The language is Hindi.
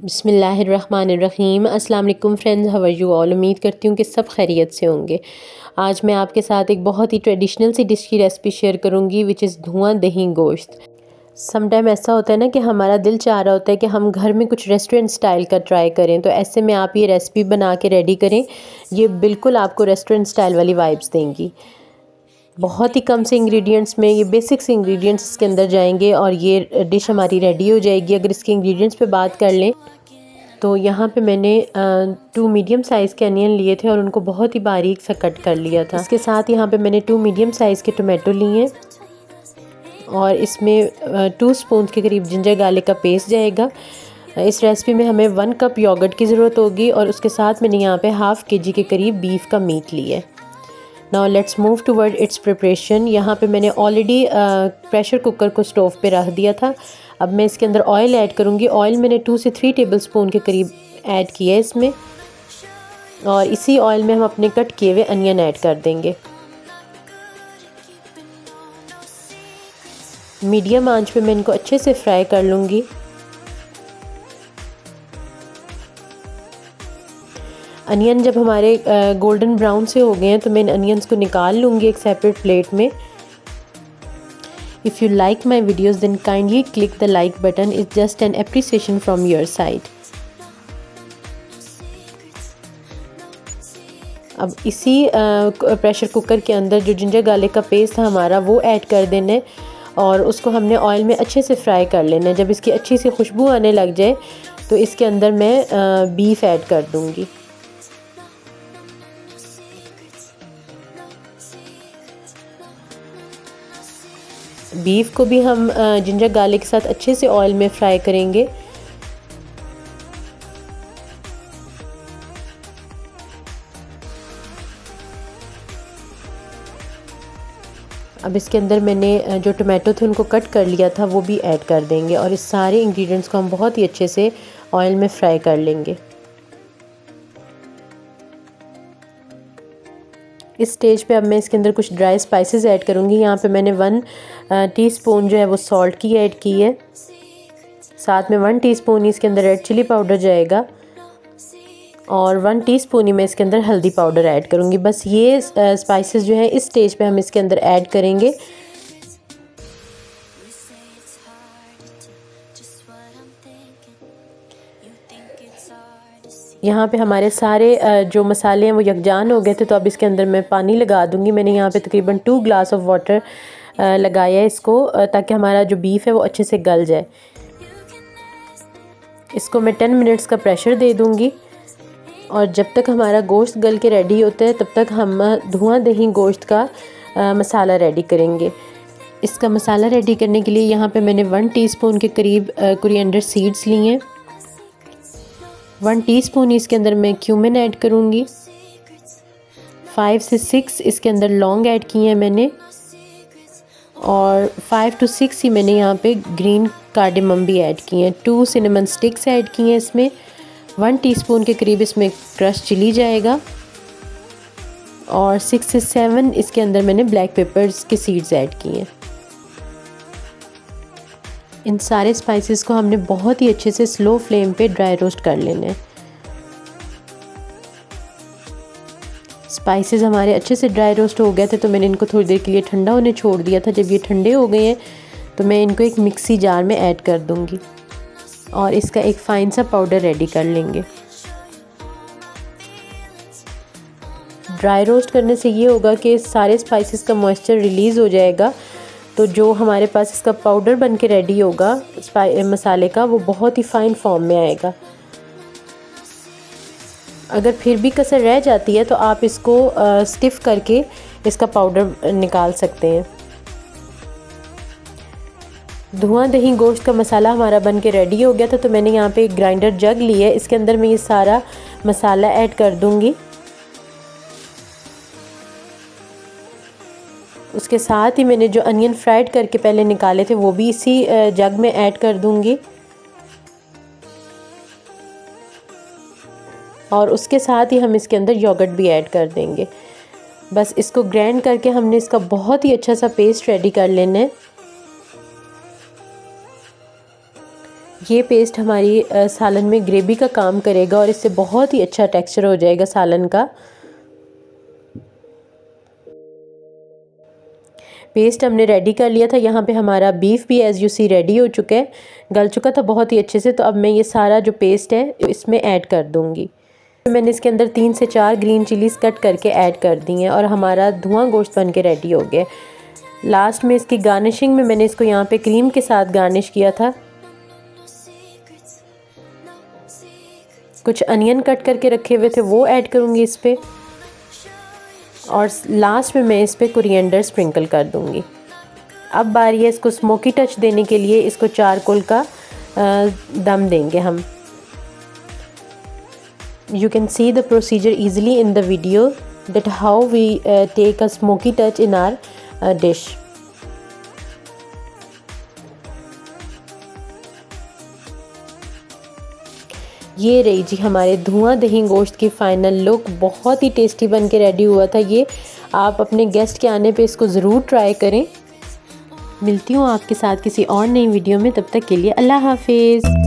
बिस्मिल्लाहिर्रहमानिर्रहीम। अस्सलाम वालेकुम friends, how are you all. उम्मीद करती हूँ कि सब खैरियत से होंगे। आज मैं आपके साथ एक बहुत ही ट्रेडिशनल सी डिश की रेसिपी शेयर करूँगी विच इज़ धुआं दही गोश्त। समटाइम ऐसा होता है ना कि हमारा दिल चाह रहा होता है कि हम घर में कुछ रेस्टोरेंट स्टाइल का ट्राई करें, तो ऐसे में आप ये रेसिपी बना के रेडी करें। ये बिल्कुल आपको रेस्टोरेंट स्टाइल वाली वाइब्स देंगी। बहुत ही कम से इंग्रेडिएंट्स में ये बेसिक से इंग्रेडिएंट्स इसके अंदर जाएंगे और ये डिश हमारी रेडी हो जाएगी। अगर इसके इंग्रेडिएंट्स पे बात कर लें तो यहाँ पे मैंने 2 मीडियम साइज़ के अनियन लिए थे और उनको बहुत ही बारीक सा कट कर लिया था। इसके साथ यहाँ पे मैंने 2 मीडियम साइज़ के टोमेटो लिए और इसमें 2 स्पून के करीब जिंजर गार्लिक का पेस्ट जाएगा। इस रेसिपी में हमें 1 कप योगर्ट की ज़रूरत होगी और उसके साथ मैंने यहाँ पे हाफ़ kg के करीब बीफ का मीट लिया है। Now let's move toward it's preparation. यहाँ पे मैंने ऑलरेडी प्रेशर कुकर को स्टोव पे रख दिया था। अब मैं इसके अंदर ऑयल ऐड करूँगी। ऑयल मैंने 2 से 3 टेबलस्पून के करीब ऐड किया है इसमें, और इसी ऑयल में हम अपने कट किए हुए अनियन ऐड कर देंगे। मीडियम आंच पे मैं इनको अच्छे से फ्राई कर लूँगी। अनियन जब हमारे गोल्डन ब्राउन से हो गए हैं तो मैं इन अनियंस को निकाल लूँगी एक सेपरेट प्लेट में। If you like my videos then kindly click the like button. It's just an appreciation from your side. अब इसी प्रेशर कुकर के अंदर जो जिंजर गार्लिक का पेस्ट था हमारा वो ऐड कर देना है और उसको हमने ऑयल में अच्छे से फ्राई कर लेना है। जब इसकी अच्छी सी खुशबू आने लग जाए तो इसके अंदर मैं बीफ ऐड कर दूँगी। बीफ को भी हम जिंजर गार्लिक के साथ अच्छे से ऑयल में फ्राई करेंगे। अब इसके अंदर मैंने जो टोमेटो थे उनको कट कर लिया था वो भी ऐड कर देंगे और इस सारे इंग्रेडिएंट्स को हम बहुत ही अच्छे से ऑयल में फ्राई कर लेंगे। इस स्टेज पे अब मैं इसके अंदर कुछ ड्राई स्पाइसेस ऐड करूँगी। यहाँ पे मैंने 1 टीस्पून जो है वो सॉल्ट की ऐड की है। साथ में 1 टीस्पून इसके अंदर रेड चिली पाउडर जाएगा और 1 टीस्पून ही मैं इसके अंदर हल्दी पाउडर ऐड करूँगी। बस ये स्पाइसेस जो है इस स्टेज पे हम इसके अंदर ऐड करेंगे। यहाँ पे हमारे सारे जो मसाले हैं वो यकजान हो गए थे, तो अब इसके अंदर मैं पानी लगा दूँगी। मैंने यहाँ पे तकरीबन 2 ग्लास ऑफ वाटर लगाया है इसको, ताकि हमारा जो बीफ है वो अच्छे से गल जाए। इसको मैं 10 मिनट्स का प्रेशर दे दूँगी और जब तक हमारा गोश्त गल के रेडी होता है तब तक हम धुआं दही गोश्त का मसाला रेडी करेंगे। इसका मसाला रेडी करने के लिए यहाँ पे मैंने 1 टीस्पून के करीब कोरिएंडर सीड्स लिए हैं। 1 टीस्पून इसके अंदर मैं क्यूमिन ऐड करूँगी। 5 से 6 इसके अंदर लौंग ऐड किए हैं मैंने और 5 to 6 ही मैंने यहाँ पे ग्रीन कार्डेमम भी ऐड किए हैं। 2 सिनेमन स्टिक्स ऐड किए हैं इसमें। 1 टीस्पून के करीब इसमें क्रश चिली जाएगा और 6 से 7 इसके अंदर मैंने ब्लैक पेपर्स के सीड्स ऐड किए हैं। इन सारे स्पाइसेस को हमने बहुत ही अच्छे से स्लो फ्लेम पे ड्राई रोस्ट कर लेना है। स्पाइसेस हमारे अच्छे से ड्राई रोस्ट हो गए थे तो मैंने इनको थोड़ी देर के लिए ठंडा होने छोड़ दिया था। जब ये ठंडे हो गए हैं तो मैं इनको एक मिक्सी जार में ऐड कर दूंगी और इसका एक फाइन सा पाउडर रेडी कर लेंगे। ड्राई रोस्ट करने से ये होगा कि सारे स्पाइसेस का मॉइस्चर रिलीज़ हो जाएगा, तो जो हमारे पास इसका पाउडर बन के रेडी होगा मसाले का वो बहुत ही फाइन फॉर्म में आएगा। अगर फिर भी कसर रह जाती है तो आप इसको स्टिफ़ करके इसका पाउडर निकाल सकते हैं। धुआं दही गोश्त का मसाला हमारा बन के रेडी हो गया था, तो मैंने यहाँ पे एक ग्राइंडर जग लिया है। इसके अंदर मैं ये सारा मसाला ऐड कर दूँगी। उसके साथ ही मैंने जो अनियन फ्राइड करके पहले निकाले थे वो भी इसी जग में ऐड कर दूँगी और उसके साथ ही हम इसके अंदर योगर्ट भी ऐड कर देंगे। बस इसको ग्राइंड करके हमने इसका बहुत ही अच्छा सा पेस्ट रेडी कर लेना है। ये पेस्ट हमारी सालन में ग्रेवी का काम करेगा और इससे बहुत ही अच्छा टेक्सचर हो जाएगा सालन का। पेस्ट हमने रेडी कर लिया था। यहाँ पे हमारा बीफ भी एज़ यू सी रेडी हो चुका है, गल चुका था बहुत ही अच्छे से। तो अब मैं ये सारा जो पेस्ट है इसमें ऐड कर दूँगी। मैंने इसके अंदर 3 से 4 ग्रीन चिलीज़ कट करके ऐड कर दी हैं और हमारा धुआं गोश्त बन के रेडी हो गया। लास्ट में इसकी गार्निशिंग में मैंने इसको यहाँ पे क्रीम के साथ गार्निश किया था। कुछ अनियन कट करके रखे हुए थे वो ऐड करूँगी इस पर, और लास्ट में मैं इस पर कोरिएंडर स्प्रिंकल कर दूँगी। अब बारी है इसको स्मोकी टच देने के लिए, इसको चारकोल का दम देंगे हम। You can see the procedure easily in the video that how we take a smoky touch in our dish. ये रही जी हमारे धुआं दही गोश्त की फ़ाइनल लुक। बहुत ही टेस्टी बन के रेडी हुआ था ये। आप अपने गेस्ट के आने पे इसको ज़रूर ट्राई करें। मिलती हूँ आपके साथ किसी और नई वीडियो में, तब तक के लिए अल्लाह हाफिज़।